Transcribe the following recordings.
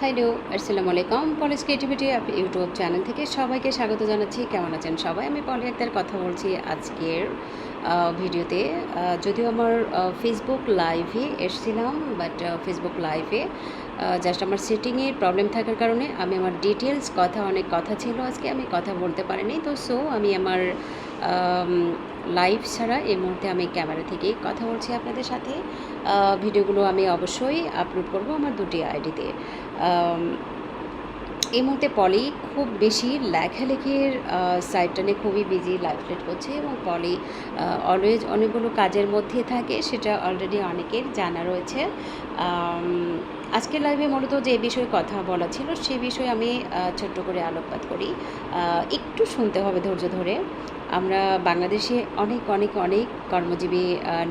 Hello, আসসালামু আলাইকুম। পলিস creativity YouTube channel থেকে সবাইকে স্বাগত জানাচ্ছি। কেমন আছেন সবাই? আমি পলি আক্তার কথা বলছি আজকের ভিডিওতে। যদিও আমার ফেসবুক লাইভে এসেছিলাম, বাট ফেসবুক লাইভে জাস্ট আমার সেটিংয়ের প্রবলেম থাকার কারণে আমি আমার ডিটেলস অনেক কথা ছিল আজকে আমি কথা বলতে পারিনি। তো আমি আমার লাইভ ছাড়া এই মুহূর্তে আমি ক্যামেরা থেকেই কথা বলছি আপনাদের সাথে। ভিডিওগুলো আমি অবশ্যই আপলোড করব আমার দুটি আইডিতে। এই মুহূর্তে পলি খুব বেশি লেখালেখির সাইডটা নিয়ে খুবই বিজি, লাইফ লিড করছে এবং পলি অলওয়েজ অনেকগুলো কাজের মধ্যে থাকে, সেটা অলরেডি অনেকের জানা রয়েছে। আজকের লাইভে মূলত যে বিষয়ে কথা বলা ছিল সে বিষয়ে আমি ছোট্ট করে আলোকপাত করি। একটু শুনতে হবে ধৈর্য ধরে। আমরা বাংলাদেশে অনেক অনেক অনেক কর্মজীবী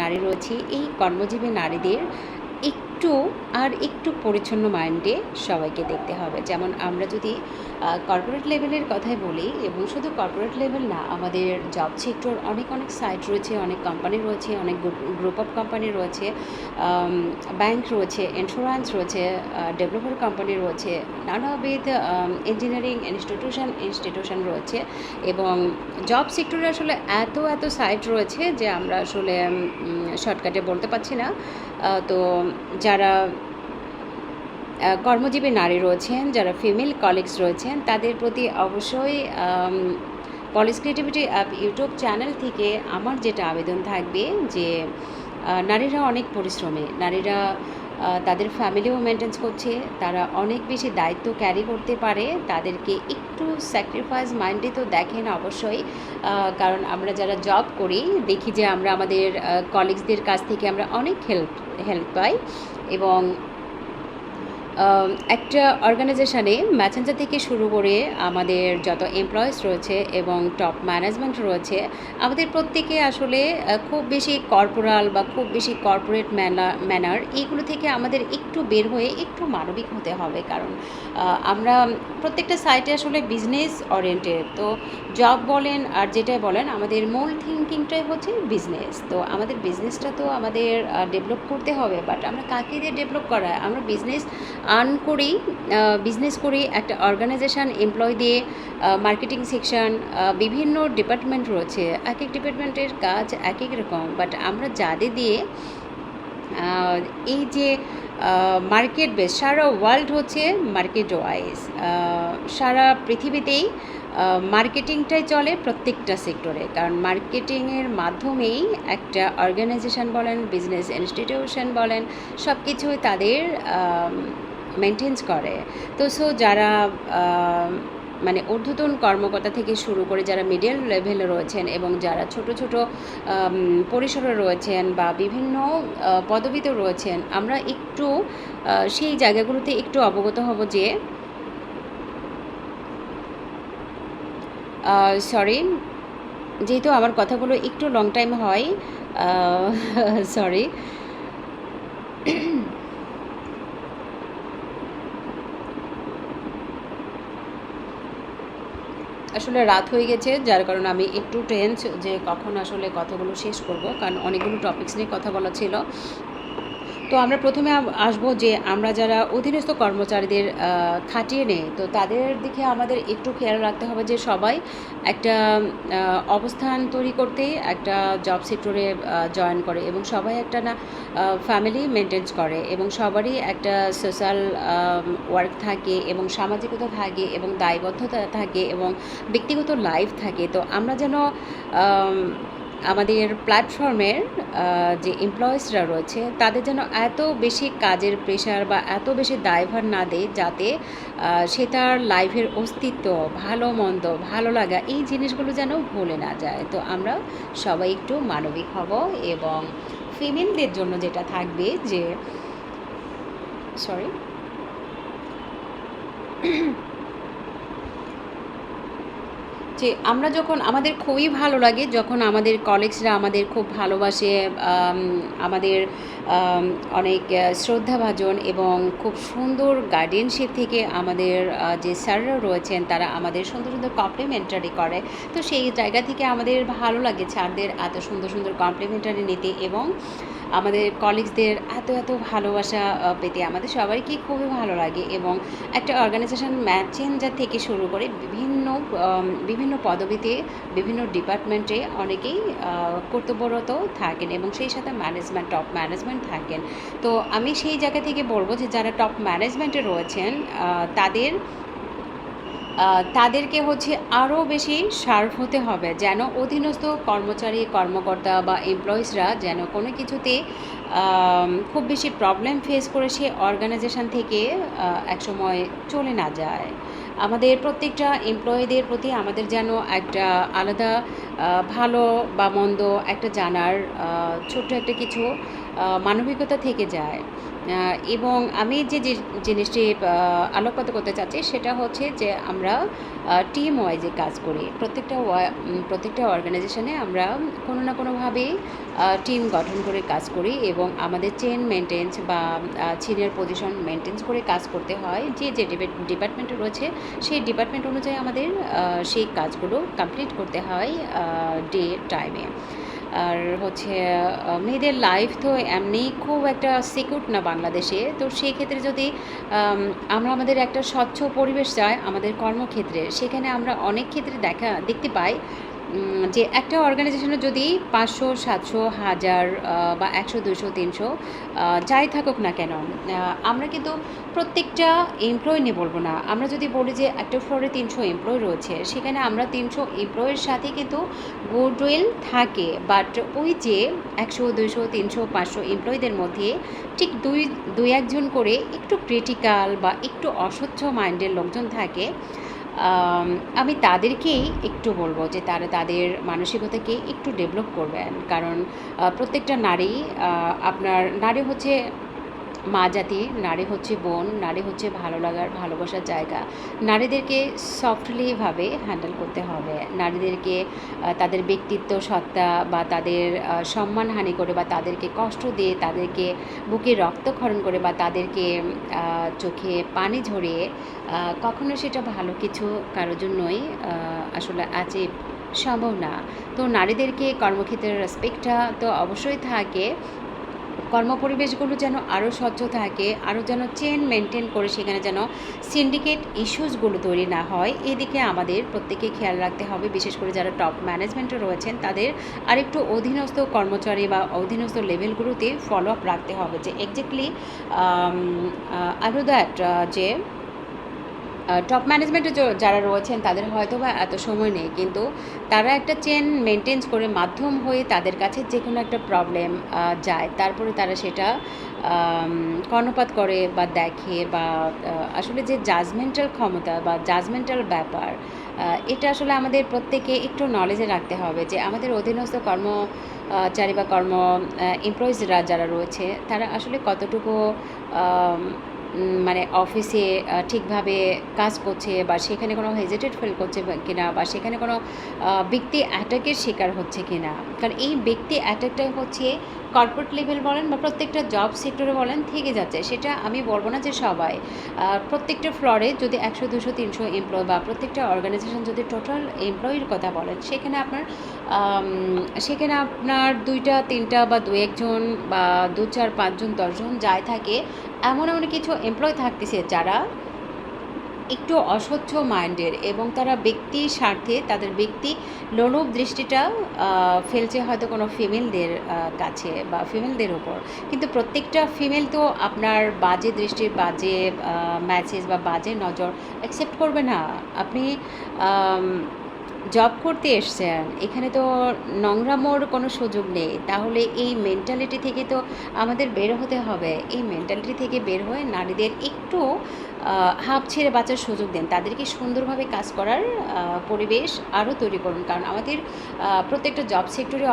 নারী রয়েছি। এই কর্মজীবী নারীদের একটু পরিচ্ছন্ন মাইন্ডে সবাইকে দেখতে হবে। যেমন আমরা যদি কর্পোরেট লেভেলের কথাই বলি, এবং শুধু কর্পোরেট লেভেল না, আমাদের জব সেক্টর অনেক অনেক সাইট রয়েছে, অনেক কোম্পানি রয়েছে, অনেক গ্রুপ অফ কোম্পানি রয়েছে, ব্যাংক রয়েছে, ইন্স্যুরেন্স রয়েছে, ডেভেলপার কোম্পানি রয়েছে, নানাবিধ ইঞ্জিনিয়ারিং ইনস্টিটিউশন রয়েছে। এবং জব সেক্টরে আসলে এত সাইট রয়েছে যে আমরা আসলে শর্টকাটে বলতে পারছি না। তো যারা কর্মজীবী নারী রয়েছেন, যারা ফিমেল কলিগস রয়েছেন, তাদের প্রতি অবশ্যই পলিস ক্রিয়েটিভিটি অ্যাপ ইউটিউব চ্যানেল থেকে আমার যেটা আবেদন থাকবে যে নারীরা অনেক পরিশ্রমী, নারীরা তাদের ফ্যামিলিও মেনটেন্স করছে, তারা অনেক বেশি দায়িত্ব ক্যারি করতে পারে, তাদেরকে একটু স্যাক্রিফাইস মাইন্ডে তো দেখেন অবশ্যই। কারণ আমরা যারা জব করি দেখি যে আমরা আমাদের কলিগসদের কাছ থেকে আমরা অনেক হেল্প পাই। এবং একটা অর্গানাইজেশানে ম্যাসেঞ্জার থেকে শুরু করে আমাদের যত এমপ্লয়িজ রয়েছে এবং টপ ম্যানেজমেন্ট রয়েছে, আমাদের প্রত্যেকে আসলে খুব বেশি কর্পোরাল বা খুব বেশি কর্পোরেট ম্যানার এইগুলো থেকে আমাদের একটু বের হয়ে একটু মানবিক হতে হবে। কারণ আমরা প্রত্যেকটা সাইটে আসলে বিজনেস ওরিয়েন্টেড। তো জব বলেন আর যেটাই বলেন, আমাদের মূল থিঙ্কিংটাই হচ্ছে বিজনেস। তো আমাদের বিজনেসটা তো আমাদের ডেভেলপ করতে হবে, বাট আমরা কাকে দিয়ে ডেভেলপ করায়? আমরা বিজনেস করি একটা অর্গানাইজেশান এমপ্লয় দিয়ে, মার্কেটিং সেকশন, বিভিন্ন ডিপার্টমেন্ট রয়েছে, এক এক ডিপার্টমেন্টের কাজ এক এক রকম। বাট আমরা যাদের দিয়ে এই যে মার্কেট বেস, সারা ওয়ার্ল্ড হচ্ছে মার্কেট ওয়াইজ, সারা পৃথিবীতেই মার্কেটিংটাই চলে প্রত্যেকটা সেক্টরে। কারণ মার্কেটিংয়ের মাধ্যমেই একটা অর্গানাইজেশান বলেন, বিজনেস ইনস্টিটিউশন বলেন, সব কিছুই তাদের মেনটেন্স করে। তো যারা মানে ঊর্ধ্বতন কর্মকর্তা থেকে শুরু করে যারা মিডল লেভেলে রয়েছেন এবং যারা ছোট পরিসরে রয়েছেন বা বিভিন্ন পদবিতে রয়েছেন, আমরা একটু সেই জায়গাগুলোতে একটু অবগত হব যে সরি, যেহেতু আমার কথাগুলো একটু লং টাইম হয়, সরি। আসলে রাত হয়ে গেছে, যার কারণে আমি একটু টেন্স যে কখন আসলে কথাগুলো শেষ করব, কারণ অনেকগুলো টপিকস নিয়ে কথা বলা ছিল। তো আমরা প্রথমে আসবো যে আমরা যারা অধীনস্থ কর্মচারীদের খাটিয়ে নেই, তো তাদের দিকে আমাদের একটু খেয়াল রাখতে হবে যে সবাই একটা অবস্থান তৈরি করতে একটা জব সেক্টরে জয়েন করে এবং সবাই একটা না ফ্যামিলি মেনটেন করে এবং সবারই একটা সোশ্যাল ওয়ার্ক থাকে এবং সামাজিকতা থাকে এবং দায়বদ্ধতা থাকে এবং ব্যক্তিগত লাইফ থাকে। তো আমরা যেন আমাদের প্ল্যাটফর্মের যে এমপ্লয়িজরা রয়েছে তাদের যেন এত বেশি কাজের প্রেশার বা এত বেশি দায়ভার না দেয়, যাতে সে তার লাইফের অস্তিত্ব, ভালো মন্দ, ভালো লাগা, এই জিনিসগুলো যেন ভুলে না যায়। তো আমরা সবাই একটু মানবিক হব। এবং ফিমেলদের জন্য যেটা থাকবে যে সরি যে আমরা যখন আমাদের খুবই ভালো লাগে যখন আমাদের কলিগসরা আমাদের খুব ভালোবাসে, আমাদের অনেক শ্রদ্ধাভাজন এবং খুব সুন্দর গার্ডিয়ানশিপ থেকে আমাদের যে স্যাররা রয়েছেন তারা আমাদের সুন্দর কমপ্লিমেন্টারি করে। তো সেই জায়গা থেকে আমাদের ভালো লাগে স্যারদের এত সুন্দর কমপ্লিমেন্টারি নিতে। এবং আমাদের কলিগসদের এত এত ভালোবাসা পেতে আমাদের সবাইকেই খুবই ভালো লাগে। এবং একটা অর্গানাইজেশন ম্যানেজার থেকে শুরু করে বিভিন্ন পদবিতে বিভিন্ন ডিপার্টমেন্টে অনেকেই কর্তব্যরত থাকেন এবং সেই সাথে টপ ম্যানেজমেন্ট থাকেন। তো আমি সেই জায়গা থেকে বলবো যে যারা টপ ম্যানেজমেন্টে রয়েছেন তাদেরকে হচ্ছে আরও বেশি শার্প হতে হবে, যেন অধীনস্থ কর্মচারী কর্মকর্তা বা এমপ্লয়িজরা যেন কোনো কিছুতে খুব বেশি প্রবলেম ফেস করে সে অর্গানাইজেশন থেকে একসময় চলে না যায়। আমাদের প্রত্যেকটা এমপ্লয়ীদের প্রতি আমাদের যেন একটা আলাদা ভালো বা মন্দ একটা জানার ছোট্ট একটা কিছু মানবিকতা থেকে যায়। এবং আমি যে জিনিসটি আলোকপাত করতে চাচ্ছি সেটা হচ্ছে যে আমরা টিম ওয়াইজে কাজ করি। প্রত্যেকটা অর্গানাইজেশনে আমরা কোনো না কোনোভাবে টিম গঠন করে কাজ করি এবং আমাদের চেন মেনটেন্স বা সিনিয়র পজিশন মেনটেন্স করে কাজ করতে হয়। যে ডিপার্টমেন্টে রয়েছে সেই ডিপার্টমেন্ট অনুযায়ী আমাদের সেই কাজগুলো কমপ্লিট করতে হয় ডে টাইমে। আর হচ্ছে মেয়েদের লাইফ তো এমনি খুব একটা সিকিউর না বাংলাদেশে। তো সেই ক্ষেত্রে যদি আমরা আমাদের একটা স্বচ্ছ পরিবেশ চাই আমাদের কর্মক্ষেত্রে, সেখানে আমরা অনেক ক্ষেত্রে দেখতে পাই যে একটা অর্গানাইজেশনে যদি 500, 700, 1000 বা 100, 200, 300 যাই থাকুক না কেন, আমরা কিন্তু প্রত্যেকটা এমপ্লয়ি নিয়ে বলবো না। আমরা যদি বলি যে একটা ফ্লোরে 300 এমপ্লয়ি রয়েছে, সেখানে আমরা 300 এমপ্লয়ের সাথে কিন্তু গুডউইল থাকে। বাট ওই যে 100, 200, 300, 500 এমপ্লয়ীদের মধ্যে ঠিক দুই একজন করে একটু ক্রিটিক্যাল বা একটু অস্বচ্ছ মাইন্ডের লোকজন থাকে। আমি তাদেরকেই একটু বলবো যে তারা তাদের মানসিকতাকে একটু ডেভেলপ করবেন। কারণ প্রত্যেকটা নারী হচ্ছে মা জাতি, নারী হচ্ছে বোন, নারী হচ্ছে ভালো লাগার ভালোবাসার জায়গা। নারীদেরকে সফটলিভাবে হ্যান্ডেল করতে হবে। নারীদেরকে তাদের ব্যক্তিত্ব সত্তা বা তাদের সম্মানহানি করে বা তাদেরকে কষ্ট দিয়ে, তাদেরকে বুকে রক্তক্ষরণ করে বা তাদেরকে চোখে পানি ঝরিয়ে কখনো সেটা ভালো কিছু কারোর জন্যই আসলে অ্যাচিভ সম্ভব না। তো নারীদেরকে কর্মক্ষেত্রের রেসপেক্টটা তো অবশ্যই থাকে। কর্মপরিবেশগুলো যেন আরও স্বচ্ছ থাকে, আরও যেন চেন মেনটেন করে সেখানে যেন সিন্ডিকেট ইস্যুসগুলো তৈরি না হয়, এদিকে আমাদের প্রত্যেকে খেয়াল রাখতে হবে। বিশেষ করে যারা টপ ম্যানেজমেন্টে রয়েছেন তাদের আরেকটু অধীনস্থ কর্মচারী বা অধীনস্থ লেভেলগুলোতে ফলো আপ রাখতে হবে যে এক্স্যাক্টলি আই নো দ্যাট যে টপ ম্যানেজমেন্টে যারা রয়েছেন তাদের হয়তো বা এত সময় নেই, কিন্তু তারা একটা চেন মেনটেন্স করে মাধ্যম হয়ে তাদের কাছে যে কোনো একটা প্রবলেম যায়, তারপরে তারা সেটা কর্ণপাত করে বা দেখে বা আসলে যে জাজমেন্টাল ক্ষমতা বা জাজমেন্টাল ব্যাপার, এটা আসলে আমাদের প্রত্যেকে একটু নলেজে রাখতে হবে যে আমাদের অধীনস্থ কর্মচারী বা এমপ্লয়িজরা যারা রয়েছে তারা আসলে কতটুকু মানে অফিসে ঠিকভাবে কাজ করছে বা সেখানে কোনো হেজিটেট ফিল করছে কিনা বা সেখানে কোনো ব্যক্তি অ্যাটাকের শিকার হচ্ছে কিনা। কারণ এই ব্যক্তি অ্যাটাকটাই হচ্ছে কর্পোরেট লেভেল বলেন বা প্রত্যেকটা জব সেক্টরে বলেন থেকে যাচ্ছে। সেটা আমি বলবো না যে সবাই, প্রত্যেকটা ফ্লোরে যদি 100, 200, 300 এমপ্লয় বা প্রত্যেকটা অর্গানাইজেশন যদি টোটাল এমপ্লয়ির কথা বলেন, সেখানে আপনার 2টা 3টা বা 2-1 জন বা 2, 4, 5 জন 10 জন যাই থাকে, এমন কিছু এমপ্লয় থাকতেছে যারা একটু অস্বচ্ছ মাইন্ডের এবং তারা ব্যক্তির স্বার্থে তাদের ব্যক্তি লোলুপ দৃষ্টিটা ফেলছে হয়তো কোনো ফিমেলদের কাছে বা ফিমেলদের ওপর। কিন্তু প্রত্যেকটা ফিমেল তো আপনার বাজে দৃষ্টির বাজে ম্যাসেজ বা বাজে নজর অ্যাকসেপ্ট করবে না। আপনি জব করতে এসছেন, এখানে তো নোংরামোর কোনো সুযোগ নেই। তাহলে এই মেন্টালিটি থেকে তো আমাদের বের হতে হবে। এই মেন্টালিটি থেকে বের হয়ে নারীদের একটু হাঁপ ছেড়ে বাঁচার সুযোগ দেন। তাদেরকে সুন্দরভাবে কাজ করার পরিবেশ আরও তৈরি করুন। কারণ আমাদের প্রত্যেকটা জব সেক্টরে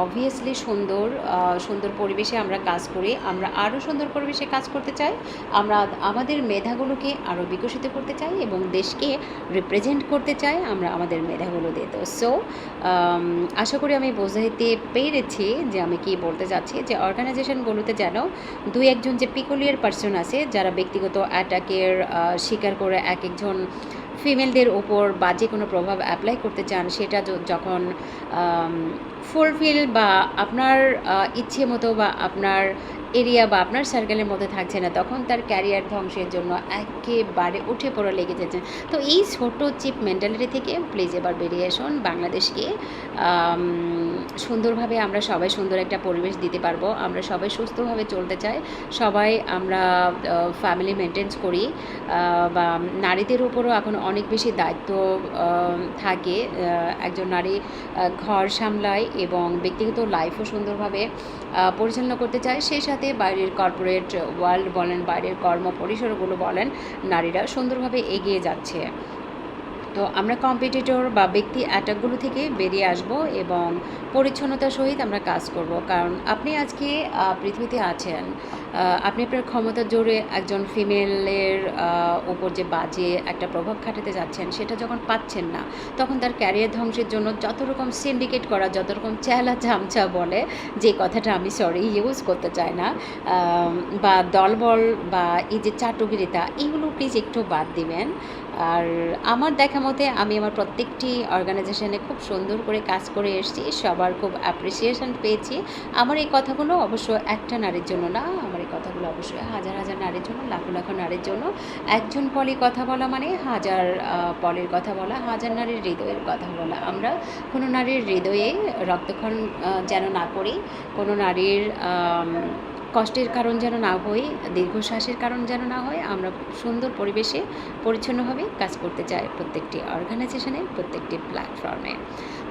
অবভিয়াসলি সুন্দর পরিবেশে আমরা কাজ করি। আমরা আরও সুন্দর পরিবেশে কাজ করতে চাই। আমরা আমাদের মেধাগুলোকে আরও বিকশিত করতে চাই এবং দেশকে রিপ্রেজেন্ট করতে চাই আমরা আমাদের মেধাগুলো দিয়ে। তো আশা করি আমি বোঝাইতে পেরেছি যে আমি কি বলতে চাচ্ছি, যে অর্গানাইজেশনগুলোতে যেন 2-1 জন যে পিকুলিয়ার পার্সন আছে যারা ব্যক্তিগত অ্যাটাকের শিকার করে এক একজন ফিমেলদের ওপর বাজে কোনো প্রভাব অ্যাপ্লাই করতে চান, সেটা যখন ফুলফিল বা আপনার ইচ্ছে মতো বা আপনার এরিয়া বা আপনার সার্কেলের মধ্যে থাকছে না, তখন তার ক্যারিয়ার ধ্বংসের জন্য একেবারে উঠে পড়ে লেগে যাচ্ছে। তো এই ছোট চিপ মেন্টালিটি থেকে প্লিজ এবার বেরিয়ে আসুন। বাংলাদেশকে আম, সুন্দরভাবে আমরা সবাই সুন্দর একটা পরিবেশ দিতে পারবো। আমরা সবাই সুস্থভাবে চলতে চাই, সবাই আমরা ফ্যামিলি মেনটেন্স করি, বা নারীদের উপরও এখন অনেক বেশি দায়িত্ব থাকে। একজন নারী ঘর সামলায় এবং ব্যক্তিগত লাইফও সুন্দরভাবে পরিচালনা করতে চায়। সেই সাথে বাইরের কর্পোরেট ওয়ার্ল্ড বলেন, বাইরের কর্ম পরিসরগুলো বলেন, নারীরা সুন্দরভাবে এগিয়ে যাচ্ছে। তো আমরা কম্পিটিটর বা ব্যক্তি অ্যাটাকগুলো থেকে বেরিয়ে আসব এবং পরিচ্ছন্নতার সহিত আমরা কাজ করব। কারণ আপনি আজকে পৃথিবীতে আছেন, আপনি আপনার ক্ষমতার জোরে একজন ফিমেলের উপর যে বাজে একটা প্রভাব খাটাতে যাচ্ছেন, সেটা যখন পাচ্ছেন না, তখন তার ক্যারিয়ার ধ্বংসের জন্য যত রকম সিন্ডিকেট করা, যত রকম চেলা চামচা বলে, যে কথাটা আমি ইউজ করতে চাই না, বা দলবল বা এই যে চাটুগিরিতা, এইগুলো প্লিজ একটু বাদ দিবেন। আর আমার দেখা মতে আমি আমার প্রত্যেকটি অর্গানাইজেশনে খুব সুন্দর করে কাজ করে এসেছি, সবার খুব অ্যাপ্রিসিয়েশন পেয়েছি। আমার এই কথাগুলো অবশ্য একটা নারীর জন্য না, আমার এই কথাগুলো অবশ্যই হাজার হাজার নারীর জন্য, লাখো লাখো নারীর জন্য। একজন পলি কথা বলা মানে হাজার পলির কথা বলা, হাজার নারীর হৃদয়ের কথা বলা। আমরা কোনো নারীর হৃদয়ে রক্তক্ষরণ যেন না করি, কোনো নারীর কষ্টের কারণ যেন না হই, দীর্ঘশ্বাসের কারণ যেন না হয়। আমরা সুন্দর পরিবেশে পরিচ্ছন্নভাবে কাজ করতে চাই প্রত্যেকটি অর্গানাইজেশনে, প্রত্যেকটি প্ল্যাটফর্মে।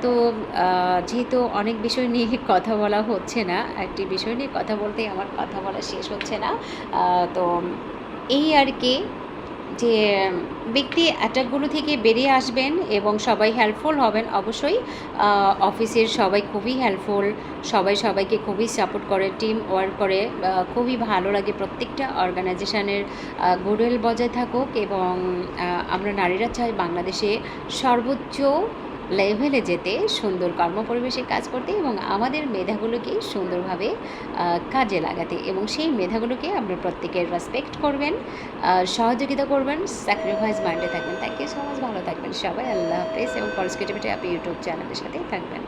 তো যেহেতু অনেক বিষয় নিয়ে কথা বলা হচ্ছে না, একটি বিষয় নিয়ে কথা বলতেই আমার কথা বলা শেষ হচ্ছে না। তো এই আর কি, যে ব্যক্তি অ্যাটাকগুলো থেকে বেরিয়ে আসবেন এবং সবাই হেল্পফুল হবেন। অবশ্যই অফিসের সবাই খুবই হেল্পফুল, সবাই সবাইকে খুবই সাপোর্ট করে, টিম ওয়ার্ক করে, খুবই ভালো লাগে। প্রত্যেকটা অর্গানাইজেশনের গুডউইল বজায় থাকুক এবং আমরা নারীরা চাই বাংলাদেশে সর্বোচ্চ লেভেলে যেতে, সুন্দর কর্মপরিবেশে কাজ করতে এবং আমাদের মেধাগুলোকে সুন্দরভাবে কাজে লাগাতে, এবং সেই মেধাগুলোকে আপনার প্রত্যেকের রেসপেক্ট করবেন, সহযোগিতা করবেন, স্যাক্রিফাইস মাইন্ডে থাকবেন। থ্যাংক ইউ সো মাচ, ভালো থাকবেন সবাই, আল্লাহ হাফেজ। এবং পলিস ক্রিয়েটিভিটি অ্যাপ ইউটিউব চ্যানেলের সাথেই থাকবেন।